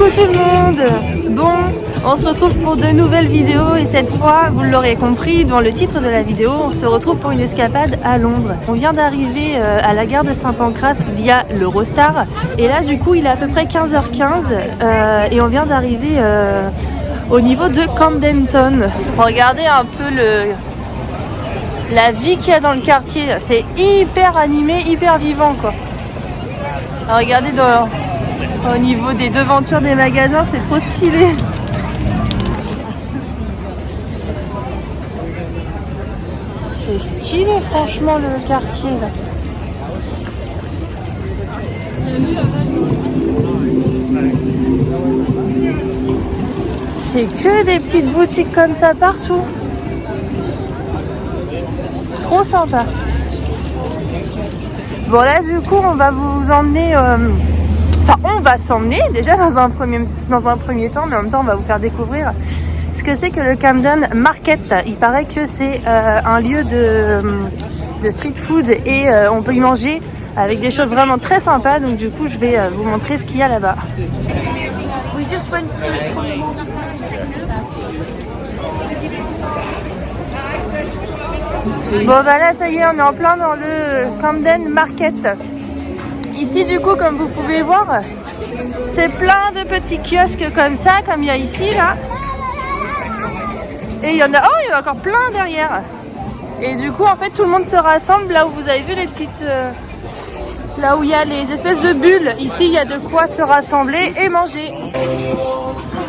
Coucou tout le monde. Bon, on se retrouve pour de nouvelles vidéos et cette fois, vous l'aurez compris dans le titre de la vidéo, on se retrouve pour une escapade à Londres. On vient d'arriver à la gare de Saint-Pancras via l'Eurostar et là du coup il est à peu près 15h15 et on vient d'arriver au niveau de Camden Town. Regardez un peu la vie qu'il y a dans le quartier, c'est hyper animé, hyper vivant quoi. Alors, regardez au niveau des devantures des magasins, c'est trop stylé. C'est stylé franchement le quartier là. C'est que des petites boutiques comme ça partout. Trop sympa. Bon là du coup on va vous emmener, enfin on va s'emmener déjà dans un premier temps, mais en même temps on va vous faire découvrir ce que c'est que le Camden Market. Il paraît que c'est un lieu de street food et on peut y manger avec des choses vraiment très sympas. Donc du coup je vais vous montrer ce qu'il y a là-bas. Bon bah là ça y est, on est en plein dans le Camden Market. Ici du coup comme vous pouvez voir, c'est plein de petits kiosques comme ça, comme il y a ici là. Et il y en a encore plein derrière. Et du coup en fait tout le monde se rassemble là où vous avez vu les petites... là où il y a les espèces de bulles. Ici il y a de quoi se rassembler et manger.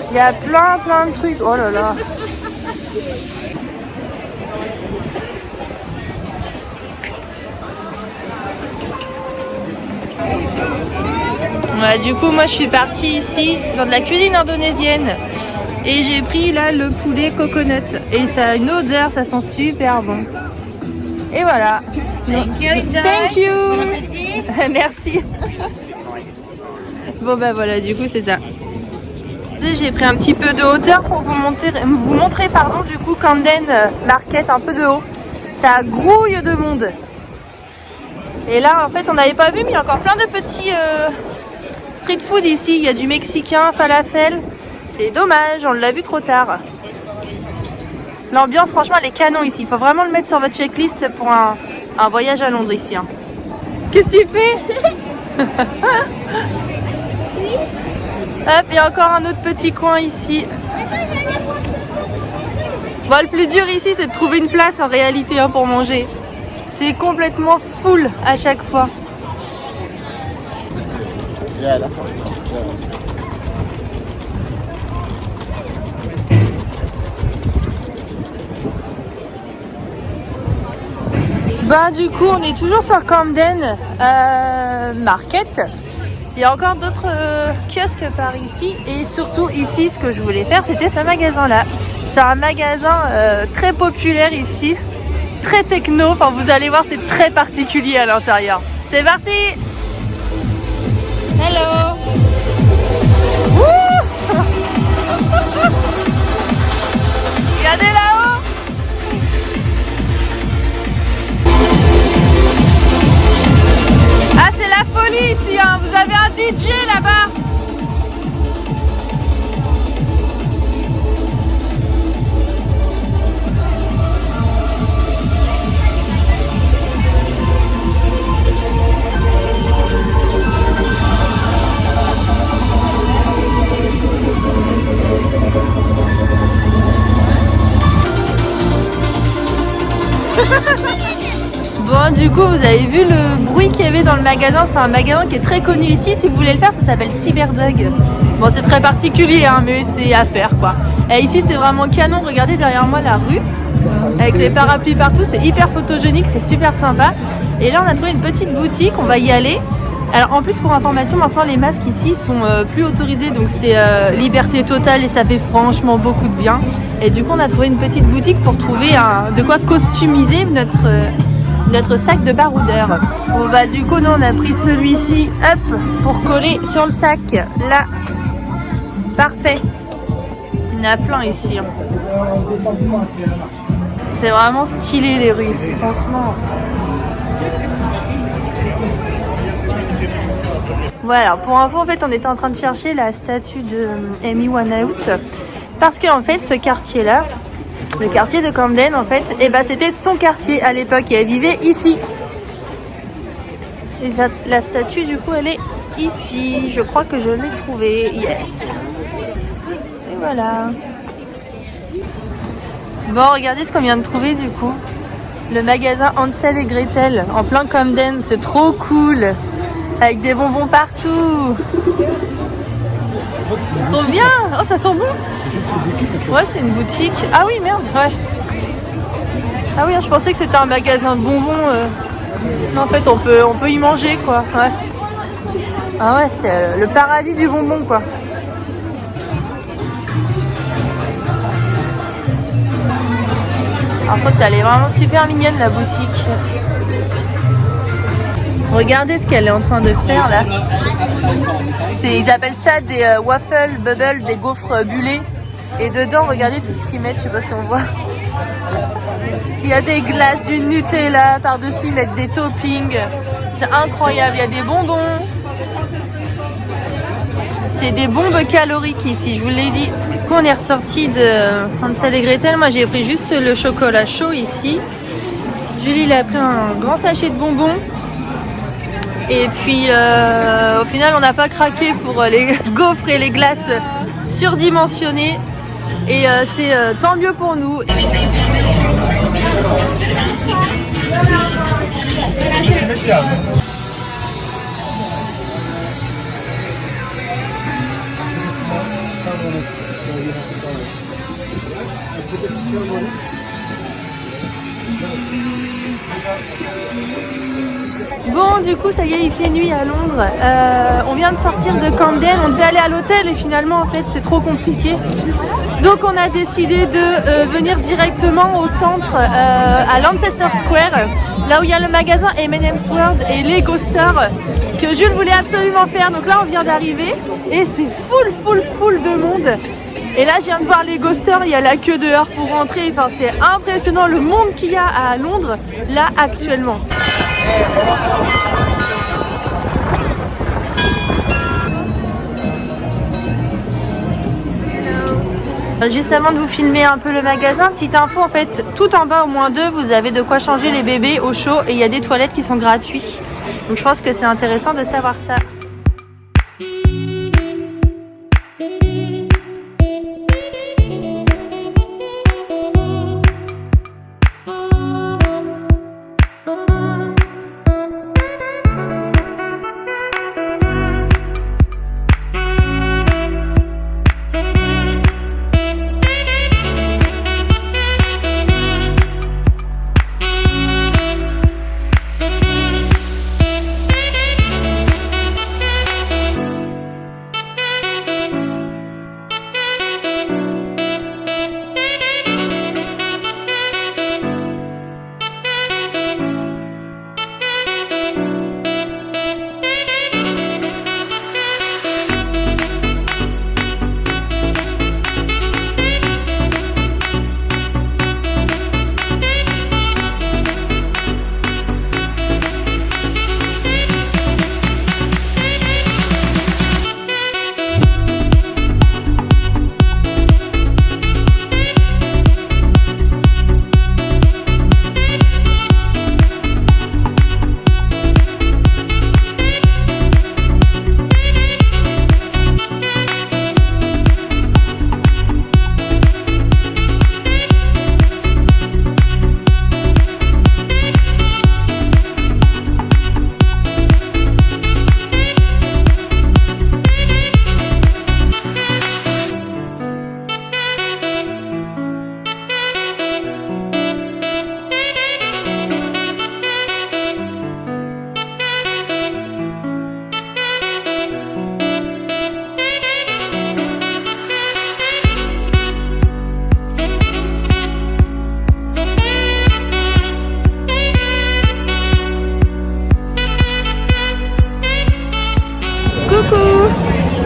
Il y a plein de trucs. Oh là là. Ouais, du coup moi je suis partie ici dans de la cuisine indonésienne et j'ai pris là le poulet coconut et ça a une odeur, ça sent super bon. Et voilà. Thank you. Merci. Bon bah voilà, du coup c'est ça. J'ai pris un petit peu de hauteur pour vous montrer du coup Camden Market un peu de haut. Ça grouille de monde. Et là en fait on n'avait pas vu mais il y a encore plein de petits street food ici. Il y a du mexicain, falafel. C'est dommage, on l'a vu trop tard. L'ambiance franchement elle est canon ici. Il faut vraiment le mettre sur votre checklist pour un voyage à Londres ici. Hein. Qu'est-ce que tu fais? Hop, il y a encore un autre petit coin ici. Bon, le plus dur ici c'est de trouver une place en réalité hein, pour manger. C'est complètement full à chaque fois. Ben du coup on est toujours sur Camden Market. Il y a encore d'autres kiosques par ici et surtout ici ce que je voulais faire c'était ce magasin là. C'est un magasin très populaire ici, très techno, enfin vous allez voir c'est très particulier à l'intérieur. C'est parti. Hello. Regardez là-haut. Ah c'est la folie ici hein. Vous avez un DJ là-bas. Bon du coup vous avez vu le bruit qu'il y avait dans le magasin. C'est un magasin qui est très connu ici. Si vous voulez le faire ça s'appelle Cyberdog. Bon c'est très particulier hein, mais c'est à faire quoi. Et ici c'est vraiment canon. Regardez derrière moi la rue avec les parapluies partout. C'est hyper photogénique, c'est super sympa. Et là on a trouvé une petite boutique, on va y aller. Alors en plus pour information maintenant les masques ici sont plus autorisés. Donc c'est liberté totale et ça fait franchement beaucoup de bien. Et du coup on a trouvé une petite boutique pour trouver de quoi customiser notre sac de baroudeur. Bon bah du coup nous on a pris celui-ci hop pour coller sur le sac là. Parfait. Il y en a plein ici hein. C'est vraiment stylé les rues ici franchement. Voilà, pour info, en fait, on était en train de chercher la statue de Amy Winehouse parce que en fait, ce quartier-là, le quartier de Camden, en fait, et ben, c'était son quartier à l'époque et elle vivait ici. Et la statue, du coup, elle est ici. Je crois que je l'ai trouvée. Yes. Et voilà. Bon, regardez ce qu'on vient de trouver, du coup. Le magasin Hansel et Gretel en plein Camden. C'est trop cool. Avec des bonbons partout. Trop bien. Oh, ça sent bon. Ouais, c'est une boutique. Ah oui, merde. Ouais. Ah oui, je pensais que c'était un magasin de bonbons. Mais en fait, on peut y manger, quoi. Ouais. Ah ouais, c'est le paradis du bonbon, quoi. En fait, elle est vraiment super mignonne, la boutique. Regardez ce qu'elle est en train de faire, là. Ils appellent ça des waffle bubble, des gaufres bullés. Et dedans, regardez tout ce qu'ils mettent, je sais pas si on voit. Il y a des glaces, du Nutella, par-dessus ils mettent des toppings. C'est incroyable, il y a des bonbons. C'est des bombes caloriques ici, je vous l'ai dit. Du coup, on est ressorti de Hansel et Gretel. Moi, j'ai pris juste le chocolat chaud ici. Julie, il a pris un grand sachet de bonbons. Et puis, au final, on n'a pas craqué pour les gaufres et les glaces surdimensionnées. Et c'est tant mieux pour nous. Bon, du coup, ça y est, il fait nuit à Londres. On vient de sortir de Camden. On devait aller à l'hôtel et finalement, en fait, c'est trop compliqué. Donc, on a décidé de venir directement au centre, à Lancaster Square, là où il y a le magasin M&M's World et Lego Store que Jules voulait absolument faire. Donc là, on vient d'arriver et c'est full de monde. Et là, je viens de voir Lego Store, il y a la queue dehors pour rentrer. Enfin, c'est impressionnant le monde qu'il y a à Londres, là, actuellement. Juste avant de vous filmer un peu le magasin, petite info, en fait, tout en bas au -2, vous avez de quoi changer les bébés au chaud et il y a des toilettes qui sont gratuites. Donc je pense que c'est intéressant de savoir ça.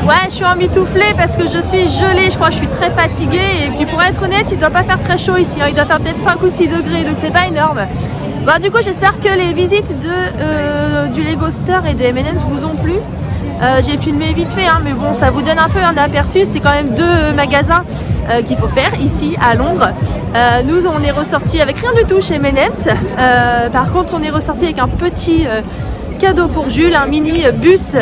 Ouais, je suis emmitouflée parce que je suis gelée, je crois que je suis très fatiguée. Et puis pour être honnête, il ne doit pas faire très chaud ici, hein. Il doit faire peut-être 5 ou 6 degrés, donc c'est pas énorme. Bon, du coup, j'espère que les visites du Lego Store et de M&M's vous ont plu. J'ai filmé vite fait, hein, mais bon, ça vous donne un peu un aperçu. C'est quand même 2 magasins qu'il faut faire ici à Londres. Nous, on est ressorti avec rien du tout chez M&M's. Par contre, on est ressorti avec un petit cadeau pour Jules, un mini bus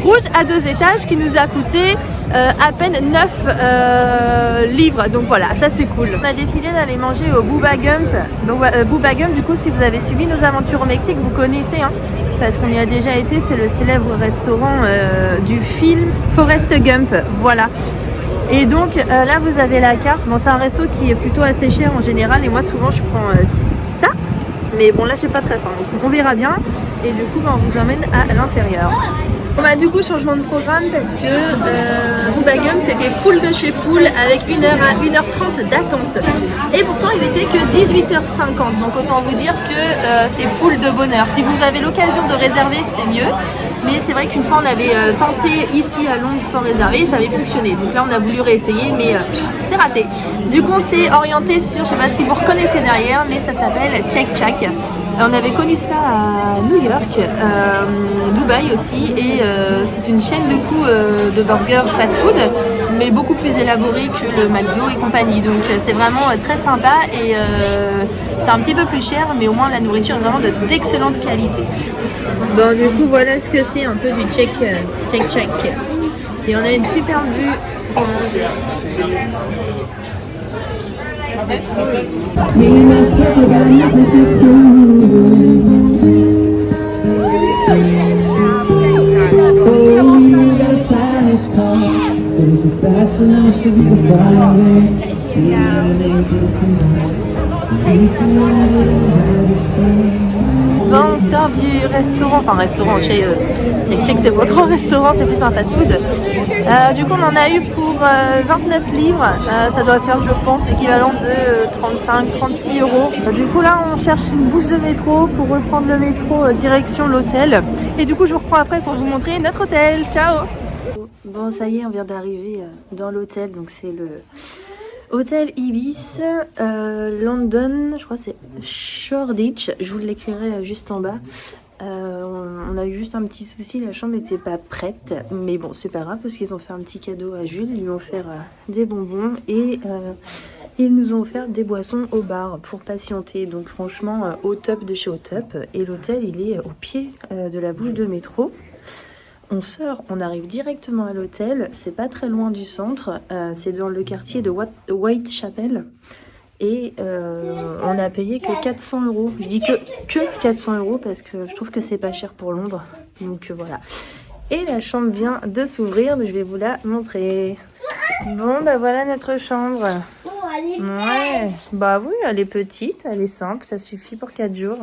rouge à 2 étages qui nous a coûté à peine 9 livres. Donc voilà, ça c'est cool. On a décidé d'aller manger au Bubba Gump. Donc Bubba Gump, du coup, si vous avez suivi nos aventures au Mexique, vous connaissez, hein, parce qu'on y a déjà été. C'est le célèbre restaurant du film Forrest Gump. Voilà. Et donc là, vous avez la carte. Bon, c'est un resto qui est plutôt assez cher en général. Et moi, souvent, je prends ça. Mais bon, là, je suis pas très faim. Donc, on verra bien. Et du coup, on vous emmène à l'intérieur. On a du coup changement de programme parce que Bubba Gump c'était full de chez full avec 1h à 1h30 d'attente. Et pourtant il était que 18h50. Donc autant vous dire que c'est full de bonheur. Si vous avez l'occasion de réserver, c'est mieux. Mais c'est vrai qu'une fois on avait tenté ici à Londres sans réserver, ça avait fonctionné. Donc là on a voulu réessayer mais c'est raté. Du coup on s'est orienté sur, je sais pas si vous reconnaissez derrière, mais ça s'appelle Check Shack. On avait connu ça à New York, Dubaï aussi, et c'est une chaîne du coup de burgers fast-food, mais beaucoup plus élaborée que le McDo et compagnie. Donc c'est vraiment très sympa et c'est un petit peu plus cher, mais au moins la nourriture est vraiment d'excellente qualité. Bon, du coup voilà ce que c'est un peu du check check. Et on a une superbe vue pour manger. Bon, on sort du restaurant, chez Check Check, c'est pas trop un restaurant, c'est plus un fast-food. Du coup, on en a eu pour 29 livres. Ça doit faire, je pense, l'équivalent de 35-36 euros. Du coup, là, on cherche une bouche de métro pour reprendre le métro direction l'hôtel. Et du coup, je vous reprends après pour vous montrer notre hôtel. Ciao! Bon, ça y est, on vient d'arriver dans l'hôtel. Donc, c'est le Hôtel Ibis London, je crois que c'est Shoreditch. Je vous l'écrirai juste en bas. On a eu juste un petit souci, la chambre n'était pas prête, mais bon c'est pas grave parce qu'ils ont fait un petit cadeau à Jules, ils lui ont offert des bonbons et ils nous ont offert des boissons au bar pour patienter. Donc franchement au top de chez au top. Et l'hôtel il est au pied de la bouche de métro. On sort, on arrive directement à l'hôtel, c'est pas très loin du centre, c'est dans le quartier de Whitechapel. Et on a payé que 400 euros. Je dis que 400 euros parce que je trouve que c'est pas cher pour Londres. Donc voilà. Et la chambre vient de s'ouvrir, donc je vais vous la montrer. Bon bah voilà notre chambre. Ouais, bah oui, elle est petite, elle est simple, ça suffit pour 4 jours.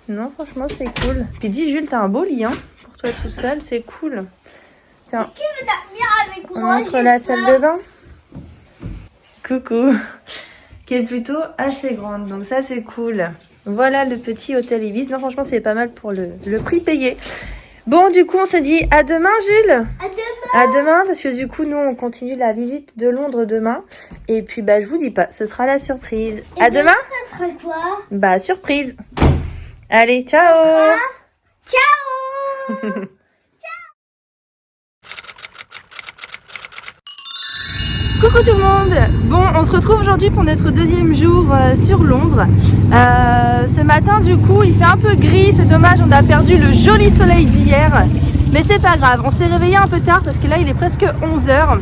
Non, franchement c'est cool. Puis dis Jules, t'as un beau lit, hein, pour toi tout seul, c'est cool. Tiens, on montre la salle de bain. Coucou. Qui est plutôt assez grande, donc ça c'est cool. Voilà le petit hôtel Ibis. Non franchement c'est pas mal pour le prix payé. Bon du coup on se dit à demain Jules. À demain. À demain parce que du coup nous on continue la visite de Londres demain. Et puis bah je vous dis pas, ce sera la surprise. Et à demain. Ça sera quoi? Bah surprise. Allez ciao. Ciao. Coucou tout le monde. Bon, on se retrouve aujourd'hui pour notre deuxième jour sur Londres. Ce matin du coup il fait un peu gris, c'est dommage, on a perdu le joli soleil d'hier. Mais c'est pas grave, on s'est réveillé un peu tard parce que là il est presque 11h.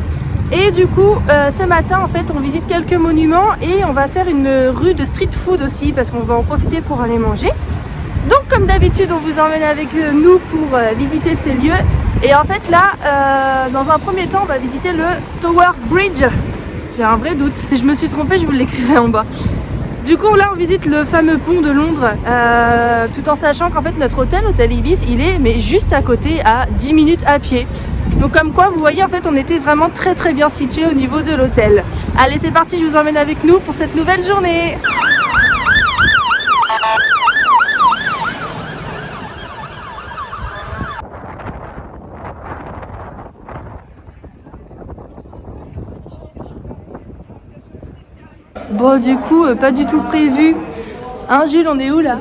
Et du coup ce matin en fait on visite quelques monuments et on va faire une rue de street food aussi parce qu'on va en profiter pour aller manger. Donc comme d'habitude on vous emmène avec nous pour visiter ces lieux. Et en fait là, dans un premier temps, on va visiter le Tower Bridge. J'ai un vrai doute, si je me suis trompée, je vous l'écrirai en bas. Du coup là, on visite le fameux pont de Londres, tout en sachant qu'en fait notre hôtel, Hôtel Ibis, il est mais juste à côté, à 10 minutes à pied. Donc comme quoi, vous voyez, en fait, on était vraiment très bien situé au niveau de l'hôtel. Allez, c'est parti, je vous emmène avec nous pour cette nouvelle journée. Bon du coup pas du tout prévu. Hein Jules, on est où là?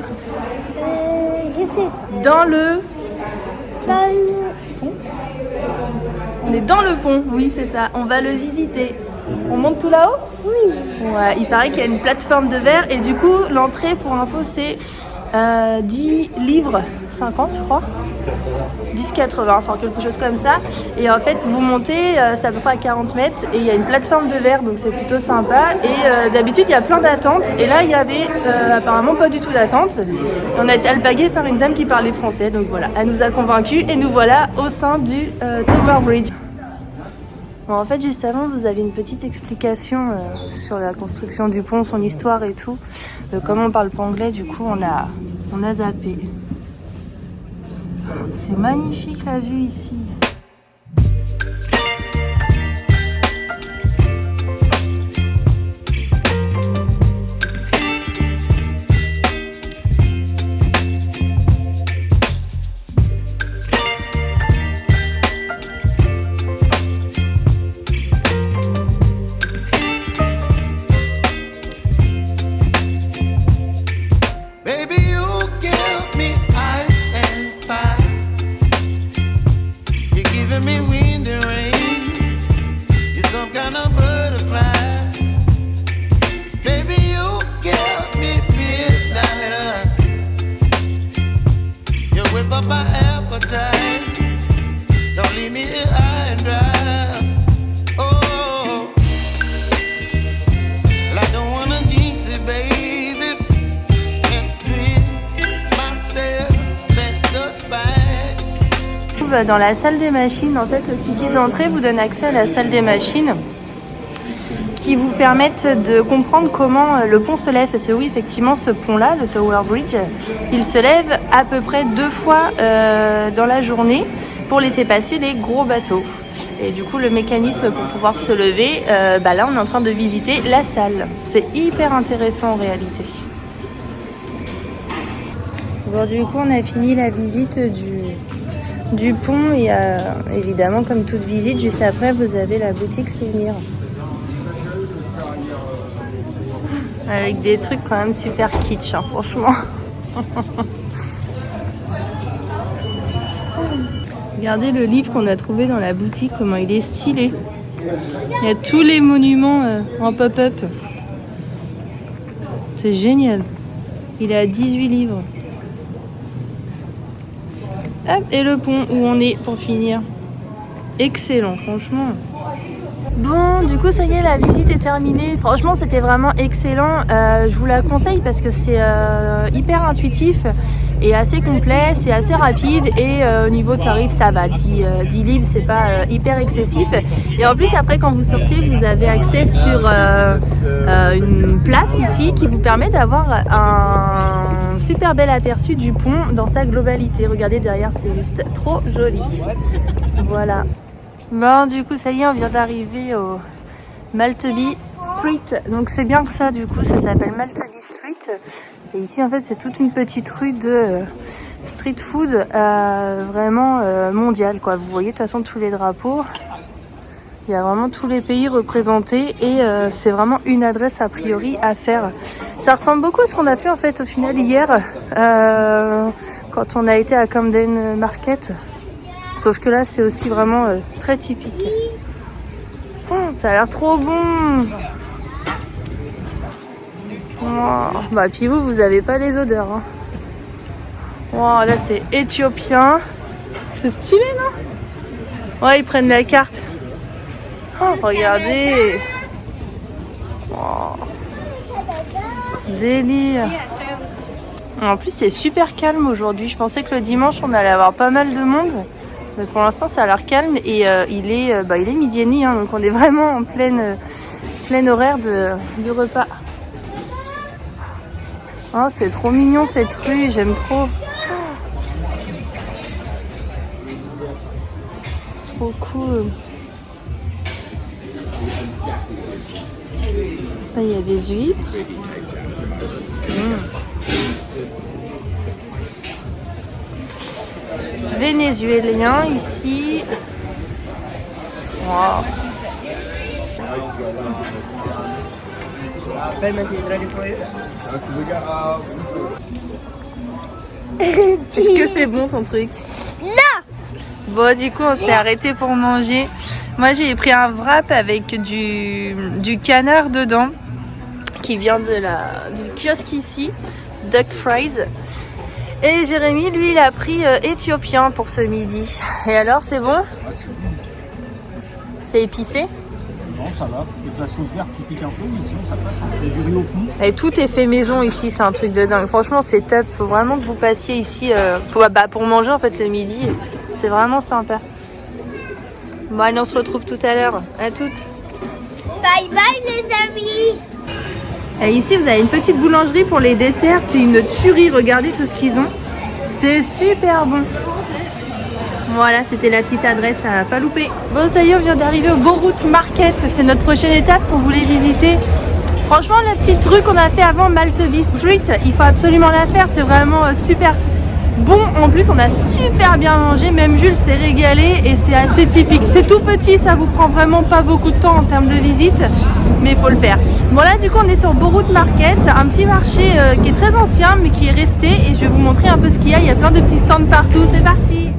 Je sais pas. Dans le On est dans le pont, oui c'est ça, on va le visiter. On monte tout là-haut? Oui. Ouais, il paraît qu'il y a une plateforme de verre et du coup l'entrée pour l'info c'est 10 livres 50 je crois. 10,80, enfin quelque chose comme ça. Et en fait, vous montez, c'est à peu près à 40 mètres et il y a une plateforme de verre, donc c'est plutôt sympa. Et d'habitude, il y a plein d'attentes. Et là, il y avait apparemment pas du tout d'attente. On a été alpagués par une dame qui parlait français, donc voilà, elle nous a convaincus et nous voilà au sein du Tower Bridge. Bon, en fait, juste avant, vous avez une petite explication sur la construction du pont, son histoire et tout. Comme on parle pas anglais, du coup, on a zappé. C'est magnifique la vue ici. Dans la salle des machines, en fait, le ticket d'entrée vous donne accès à la salle des machines qui vous permettent de comprendre comment le pont se lève. Parce que oui, effectivement, ce pont-là, le Tower Bridge, il se lève à peu près 2 fois dans la journée pour laisser passer les gros bateaux. Et du coup, le mécanisme pour pouvoir se lever, là, on est en train de visiter la salle. C'est hyper intéressant en réalité. Bon, du coup, on a fini la visite du pont et évidemment comme toute visite juste après vous avez la boutique souvenir avec des trucs quand même super kitsch hein, franchement. Regardez le livre qu'on a trouvé dans la boutique, comment il est stylé. Il y a tous les monuments en pop-up, c'est génial. Il est à 18 livres. Hop, et le pont où on est pour finir. Excellent, franchement. Bon, du coup, ça y est, la visite est terminée. Franchement, c'était vraiment excellent. Je vous la conseille parce que c'est hyper intuitif et assez complet, c'est assez rapide et au niveau tarif, ça va. 10 livres, c'est pas hyper excessif. Et en plus, après, quand vous sortez, vous avez accès sur une place ici qui vous permet d'avoir un super bel aperçu du pont dans sa globalité. Regardez derrière, c'est juste trop joli. Voilà. Bon, du coup, ça y est, on vient d'arriver au Maltby Street. Donc, c'est bien que ça, du coup, ça s'appelle Maltby Street. Et ici, en fait, c'est toute une petite rue de street food vraiment mondiale, quoi. Vous voyez, de toute façon, tous les drapeaux. Il y a vraiment tous les pays représentés et c'est vraiment une adresse a priori à faire. Ça ressemble beaucoup à ce qu'on a fait en fait au final hier quand on a été à Camden Market. Sauf que là c'est aussi vraiment très typique. Ça a l'air trop bon. Oh, bah puis vous avez pas les odeurs. Hein. Oh, là c'est éthiopien. C'est stylé non? Ouais, ils prennent la carte. Oh, regardez. Oh. Délire. En plus, c'est super calme aujourd'hui. Je pensais que le dimanche, on allait avoir pas mal de monde. Mais pour l'instant, ça a l'air calme. Et il est midi et demi. Hein, donc, on est vraiment en plein horaire du repas. Oh, c'est trop mignon cette rue. J'aime trop. Trop cool. Là, il y a des huîtres. Vénézuélien ici. Wow. Est-ce que c'est bon ton truc? Non. Bon, du coup, on s'est arrêté pour manger Moi j'ai pris un wrap avec du canard dedans qui vient du kiosque ici, duck fries. Et Jérémy lui il a pris éthiopien pour ce midi. Et alors c'est bon? C'est épicé? Non, ça va. Avec la sauce verte qui pique un peu, mais sinon ça passe. Il y a du riz au fond. Et tout est fait maison ici, c'est un truc de dingue. Franchement, c'est top. Faut vraiment que vous passiez ici pour manger en fait le midi. C'est vraiment sympa. Bon, allez, on se retrouve tout à l'heure. À toutes. Bye bye les amis. Et ici, vous avez une petite boulangerie pour les desserts. C'est une tuerie. Regardez tout ce qu'ils ont. C'est super bon. Voilà, c'était la petite adresse à pas louper. Bon, ça y est, on vient d'arriver au Borut Market. C'est notre prochaine étape pour vous les visiter. Franchement, la petite rue qu'on a fait avant, Maltby Street, il faut absolument la faire. C'est vraiment super bon. En plus, on a super bien mangé. Même Jules s'est régalé et c'est assez typique. C'est tout petit, ça vous prend vraiment pas beaucoup de temps en termes de visite, mais il faut le faire. Bon, là, du coup, on est sur Borut Market, un petit marché qui est très ancien, mais qui est resté. Et je vais vous montrer un peu ce qu'il y a. Il y a plein de petits stands partout. C'est parti!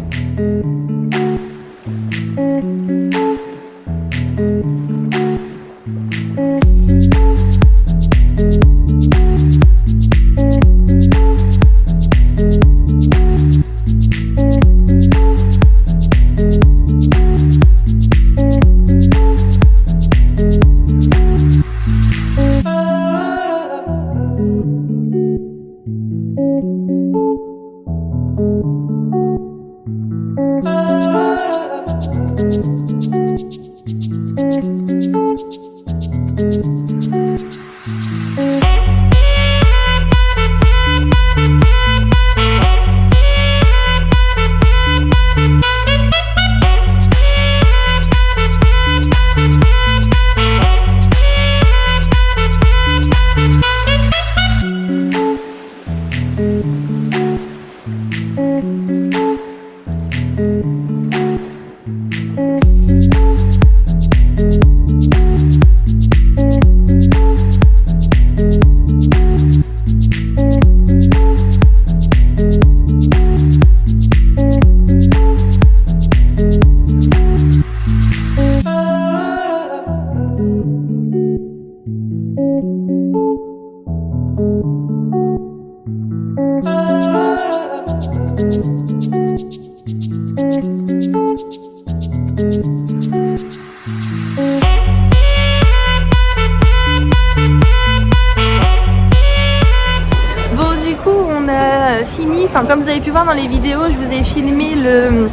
Comme vous avez pu voir dans les vidéos, je vous ai filmé le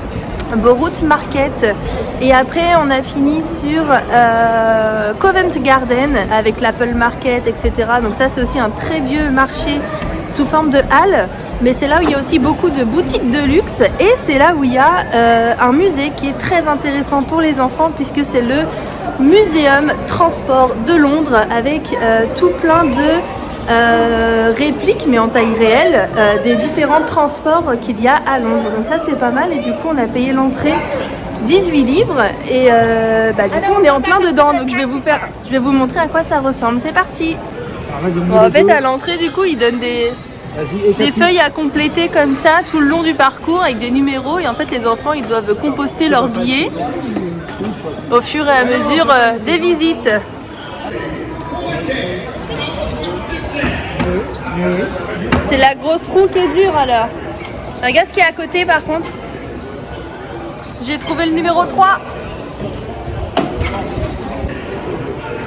Borut Market et après on a fini sur Covent Garden avec l'Apple Market, etc. Donc ça c'est aussi un très vieux marché sous forme de halle, mais c'est là où il y a aussi beaucoup de boutiques de luxe et c'est là où il y a un musée qui est très intéressant pour les enfants puisque c'est le Muséum Transport de Londres avec tout plein de répliques mais en taille réelle des différents transports qu'il y a à Londres. Donc ça c'est pas mal et du coup on a payé l'entrée 18 livres et du coup on est en plein dedans, donc je vais vous montrer à quoi ça ressemble. C'est parti. Bon, en fait à l'entrée du coup ils donnent des feuilles à compléter comme ça tout le long du parcours avec des numéros et en fait les enfants ils doivent composter leurs billets au fur et à mesure des visites. C'est la grosse roue qui est dure alors. Regarde ce qui est à côté par contre. J'ai trouvé le numéro 3.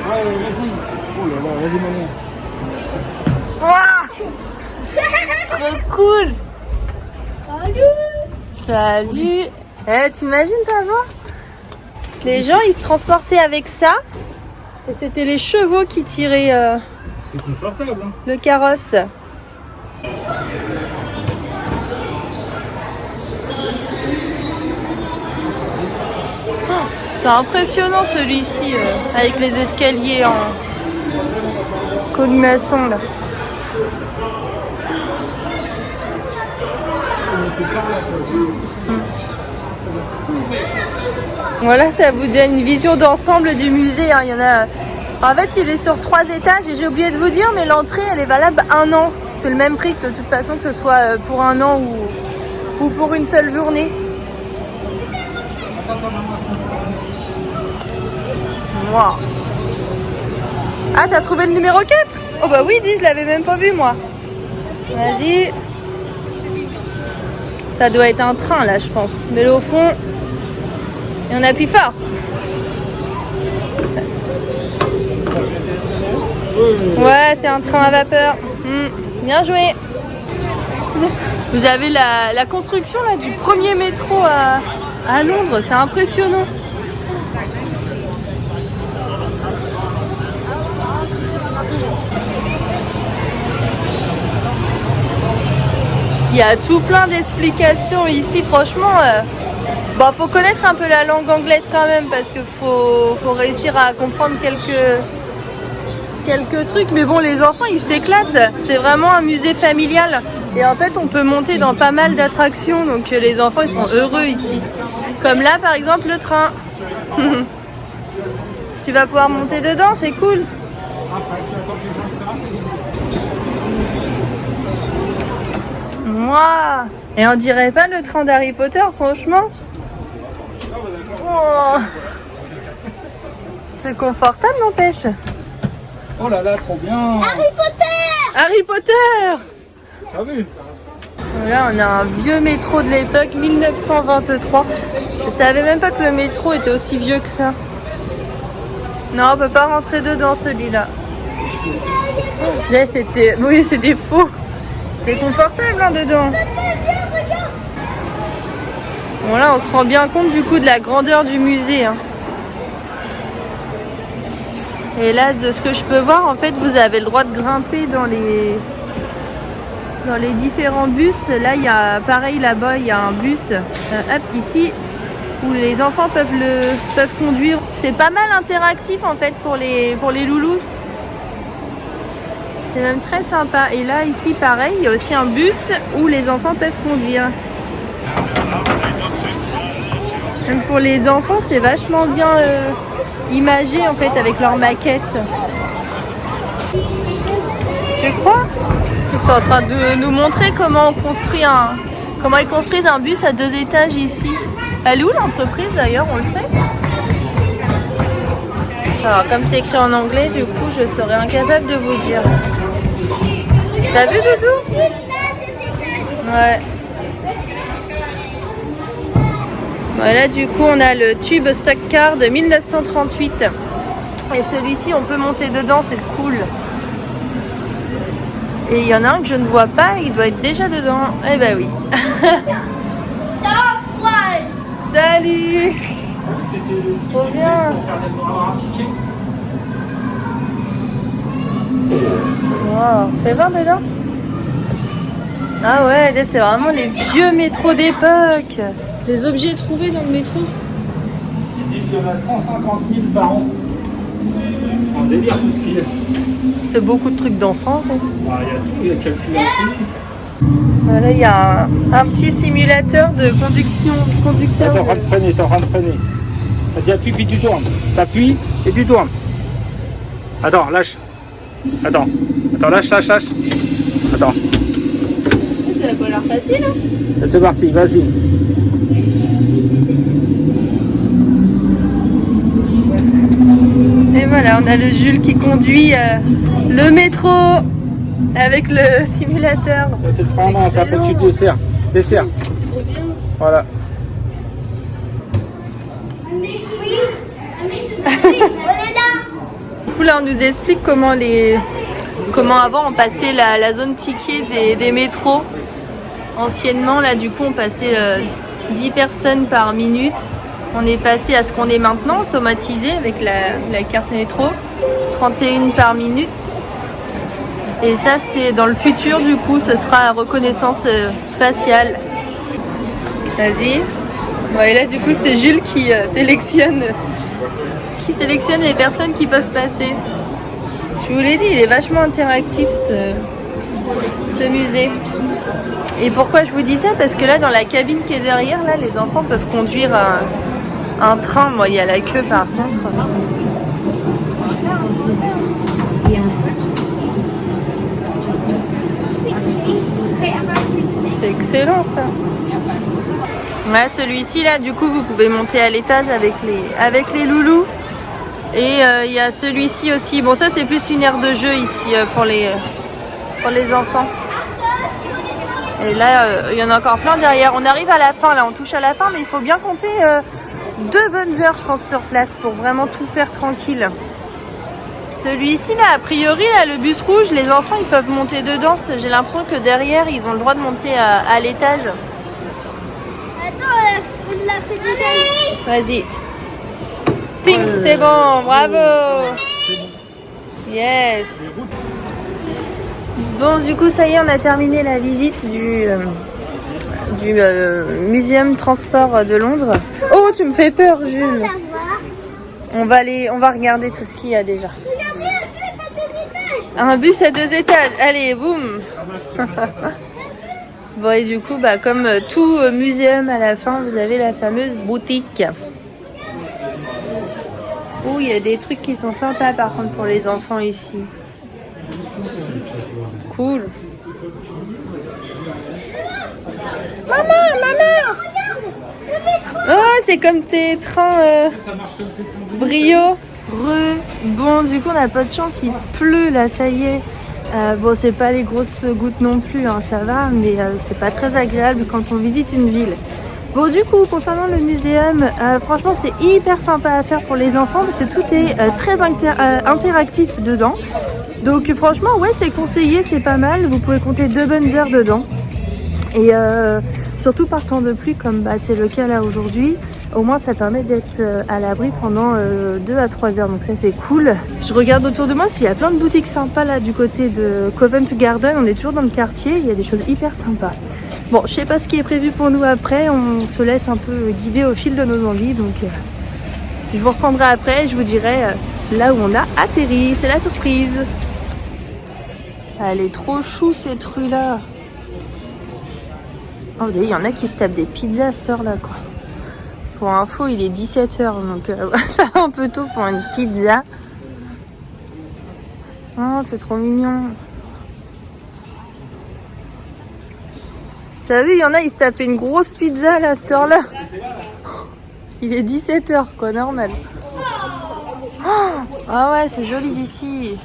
Vas-y. Oh là là, vas-y maman. Wow, trop cool. Salut. T'imagines avant les gens ils se transportaient avec ça et c'était les chevaux qui tiraient c'est confortable hein. Le carrosse. Oh, c'est impressionnant celui-ci avec les escaliers en colimaçon là. Voilà, ça vous donne une vision d'ensemble du musée. Hein. Il y en a. En fait, il est sur 3 étages et j'ai oublié de vous dire, mais l'entrée, elle est valable 1 an. C'est le même prix de toute façon, que ce soit pour 1 an ou pour une seule journée. Wow. Ah, t'as trouvé le numéro 4? Oh bah oui, dis, je l'avais même pas vu moi. Vas-y. Ça doit être un train là, je pense. Mais là au fond, et on appuie fort. Ouais, c'est un train à vapeur. Bien joué. Vous avez la construction là du premier métro à Londres, c'est impressionnant. Il y a tout plein d'explications ici, franchement. Bon, faut connaître un peu la langue anglaise quand même parce qu'il faut réussir à comprendre quelques trucs. Mais bon, les enfants, ils s'éclatent. C'est vraiment un musée familial. Et en fait, on peut monter dans pas mal d'attractions. Donc les enfants, ils sont heureux ici. Comme là, par exemple, le train. Tu vas pouvoir monter dedans, c'est cool. Moi. Et on dirait pas le train d'Harry Potter, franchement. Oh. C'est confortable, n'empêche. Oh là là, trop bien. Harry Potter! Harry Potter! T'as vu? Là, on a un vieux métro de l'époque, 1923. Je savais même pas que le métro était aussi vieux que ça. Non, on peut pas rentrer dedans, celui-là. Là, c'était... Oui, c'était faux. C'était confortable, hein, dedans. Bon, là, on se rend bien compte, du coup, de la grandeur du musée, hein. Et là, de ce que je peux voir, en fait, vous avez le droit de grimper dans les différents bus. Là, il y a pareil là-bas, il y a un bus, hop, ici, où les enfants peuvent conduire. C'est pas mal interactif en fait pour les loulous. C'est même très sympa. Et là, ici, pareil, il y a aussi un bus où les enfants peuvent conduire. Même pour les enfants, c'est vachement bien imagé en fait avec leur maquette. Tu crois? Ils sont en train de nous montrer comment ils construisent un bus à 2 étages ici. Elle est où l'entreprise d'ailleurs, on le sait? Alors comme c'est écrit en anglais, du coup je serais incapable de vous dire. T'as vu Doudou? Ouais. Voilà, du coup on a le tube stock car de 1938. Et celui-ci on peut monter dedans, c'est cool. Et il y en a un que je ne vois pas, il doit être déjà dedans. Eh ben oui. Salut. Trop bien. Wow. Fais voir dedans. Ah ouais, là c'est vraiment les vieux métros d'époque. Les objets trouvés dans le métro. Ils disent qu'il y en a 150 000 par an. C'est un délire tout ce qu'il y a. C'est beaucoup de trucs d'enfants. En fait. Ah, il y a tout, il y a calculatrice. Voilà, il y a un petit simulateur de conducteur. T'es en train de freiner, t'es en train de freiner. Vas-y, appuie puis tu tournes. T'appuies et tu tournes. Attends, lâche. Attends, lâche. Attends. Ça a pas l'air facile, hein? C'est parti, vas-y. Et voilà, on a le Jules qui conduit le métro avec le simulateur. Ça c'est le frein à main, ça après tu desserres. Desserres. Voilà. Du coup là on nous explique comment avant on passait la zone ticket des métros. Anciennement là du coup on passait 10 personnes par minute. On est passé à ce qu'on est maintenant, automatisé avec la carte métro, 31 par minute. Et ça c'est dans le futur du coup, ce sera reconnaissance faciale. Vas-y. Ouais, et là du coup c'est Jules qui sélectionne les personnes qui peuvent passer. Je vous l'ai dit, il est vachement interactif ce musée. Et pourquoi je vous dis ça? Parce que là dans la cabine qui est derrière, là les enfants peuvent conduire un train. Moi il y a la queue par contre. C'est excellent ça. Ouais, celui-ci là du coup vous pouvez monter à l'étage avec les loulous. Et il y a celui-ci aussi. Bon, ça c'est plus une aire de jeu ici pour les enfants. Et là, il y en a encore plein derrière. On arrive à la fin, là, on touche à la fin, mais il faut bien compter 2 bonnes heures, je pense, sur place pour vraiment tout faire tranquille. Celui-ci, là, a priori, là, le bus rouge, les enfants, ils peuvent monter dedans. J'ai l'impression que derrière, ils ont le droit de monter à l'étage. Attends, on l'a fait déjà. Vas-y. Ting, c'est bon, bravo. Yes. Bon, du coup, ça y est, on a terminé la visite du Muséum Transport de Londres. Oh, tu me fais peur, Jules. On va regarder tout ce qu'il y a déjà. Regardez, un bus à 2 étages. Un bus à 2 étages. Allez, boum. Bon, et du coup, bah, comme tout muséum à la fin, vous avez la fameuse boutique. Oh, il y a des trucs qui sont sympas par contre pour les enfants ici. Cool. Maman. Oh, c'est comme tes trains Brio. Bon, du coup, on n'a pas de chance, il pleut là, ça y est. Bon, c'est pas les grosses gouttes non plus, hein, ça va, mais c'est pas très agréable quand on visite une ville. Bon, du coup, concernant le muséum, franchement, c'est hyper sympa à faire pour les enfants parce que tout est très interactif dedans. Donc, franchement, ouais, c'est conseillé, c'est pas mal. Vous pouvez compter 2 bonnes heures dedans. Et surtout par temps de pluie, comme bah, c'est le cas là aujourd'hui, au moins ça permet d'être à l'abri pendant 2 à 3 heures. Donc ça, c'est cool. Je regarde autour de moi s'il y a plein de boutiques sympas là du côté de Covent Garden. On est toujours dans le quartier, il y a des choses hyper sympas. Bon, je sais pas ce qui est prévu pour nous après, on se laisse un peu guider au fil de nos envies, donc je vous reprendrai après, je vous dirai là où on a atterri, c'est la surprise. Elle est trop chou cette rue là. Oh, il y en a qui se tapent des pizzas à cette heure là quoi. Pour info, il est 17h, donc ça va un peu tôt pour une pizza. Oh, c'est trop mignon. T'as vu, il y en a, ils se tapaient une grosse pizza là, à cette heure-là. Il est 17h, quoi, normal. Oh, ah ouais, c'est joli d'ici.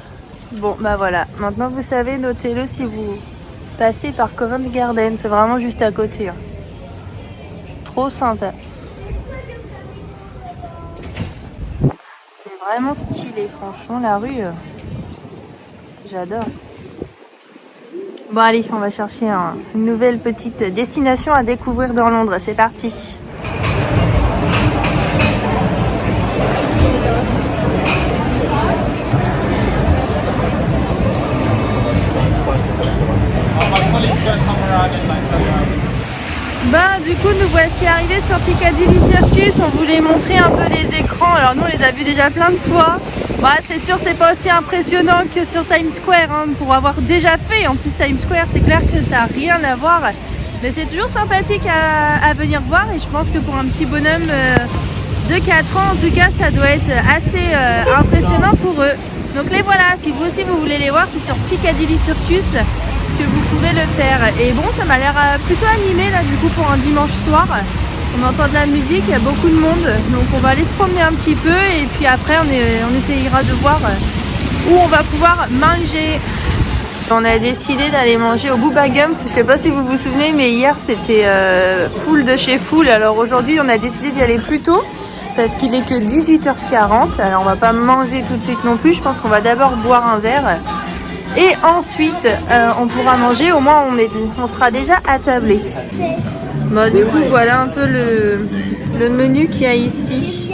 Bon, bah voilà. Maintenant, vous savez, notez-le si vous passez par Covent Garden. C'est vraiment juste à côté. Hein. Trop sympa. C'est vraiment stylé, franchement, la rue. J'adore. Bon allez, on va chercher une nouvelle petite destination à découvrir dans Londres. C'est parti. Du coup nous voici arrivés sur Piccadilly Circus. On voulait montrer un peu les écrans. Alors nous on les a vus déjà plein de fois. Bah, c'est sûr c'est pas aussi impressionnant que sur Times Square hein, pour avoir déjà fait. En plus Times Square c'est clair que ça n'a rien à voir. Mais c'est toujours sympathique à venir voir. Et je pense que pour un petit bonhomme de 4 ans en tout cas ça doit être assez impressionnant pour eux. Donc les voilà, si vous aussi vous voulez les voir, c'est sur Piccadilly Circus que vous pouvez le faire. Et bon, ça m'a l'air plutôt animé là du coup pour un dimanche soir. On entend de la musique, il y a beaucoup de monde, donc on va aller se promener un petit peu et puis après on essayera de voir où on va pouvoir manger. On a décidé d'aller manger au Bubba Gump. Je sais pas si vous vous souvenez, mais hier c'était full de chez full. Alors aujourd'hui on a décidé d'y aller plus tôt parce qu'il est que 18h40. Alors on va pas manger tout de suite non plus, je pense qu'on va d'abord boire un verre. Et ensuite, on pourra manger, au moins on sera déjà attablé. Bon, du coup, voilà un peu le menu qu'il y a ici.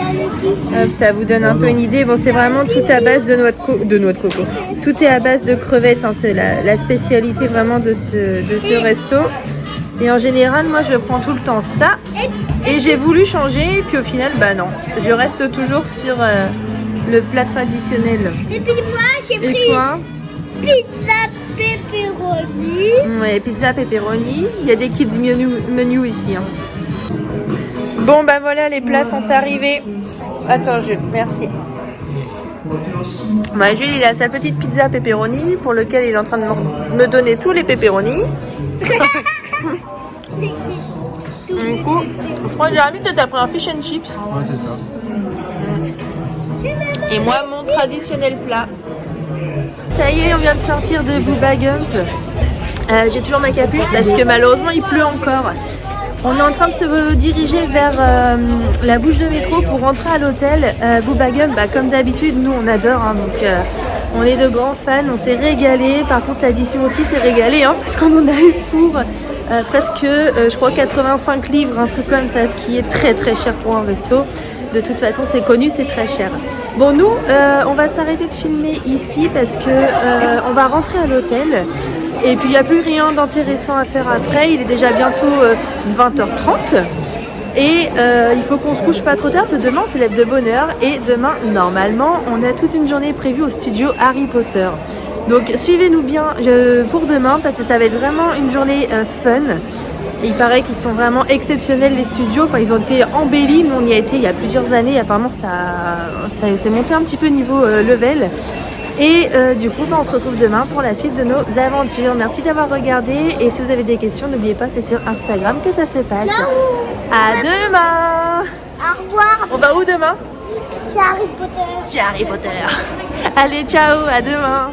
Hop, ça vous donne un peu une idée. Bon, c'est vraiment tout à base de noix de coco. Tout est à base de crevettes, hein. C'est la spécialité vraiment de ce resto. Et en général, moi, je prends tout le temps ça. Et j'ai voulu changer, puis au final, bah non. Je reste toujours sur le plat traditionnel. Et puis moi, j'ai pris... Et toi ? Pizza pepperoni. Ouais, pizza pepperoni. Il y a des kids menu ici. Hein. Bon, bah voilà, les plats sont arrivés. Attends, Jules, merci. Bah, Jules, il a sa petite pizza pepperoni pour lequel il est en train de me donner tous les pepperonis. Du coup, je crois que Jérémy, tu as pris un fish and chips. Ouais, c'est ça. Et moi, mon traditionnel plat. Ça y est, on vient de sortir de Booba Gump. J'ai toujours ma capuche parce que malheureusement il pleut encore. On est en train de se diriger vers la bouche de métro pour rentrer à l'hôtel. Booba Gump, comme d'habitude, nous on adore, hein, donc on est de grands fans, on s'est régalé. Par contre l'addition aussi s'est régalée, hein, parce qu'on en a eu pour presque, je crois, 85 livres, un truc comme ça, ce qui est très très cher pour un resto. De toute façon c'est connu, c'est très cher. Bon, nous on va s'arrêter de filmer ici parce que on va rentrer à l'hôtel. Et puis il n'y a plus rien d'intéressant à faire après, il est déjà bientôt 20h30 et il faut qu'on se couche pas trop tard parce que demain on se lève de bonne heure et demain normalement on a toute une journée prévue au studio Harry Potter. Donc suivez-nous bien pour demain parce que ça va être vraiment une journée fun. Et il paraît qu'ils sont vraiment exceptionnels les studios, enfin ils ont été embellis, nous on y a été il y a plusieurs années, apparemment ça s'est monté un petit peu niveau level. Et du coup, on se retrouve demain pour la suite de nos aventures. Merci d'avoir regardé. Et si vous avez des questions, n'oubliez pas, c'est sur Instagram que ça se passe. Ciao. À demain. Au revoir. On va où demain? C'est Harry Potter. Chez Harry Potter. Allez, ciao, à demain.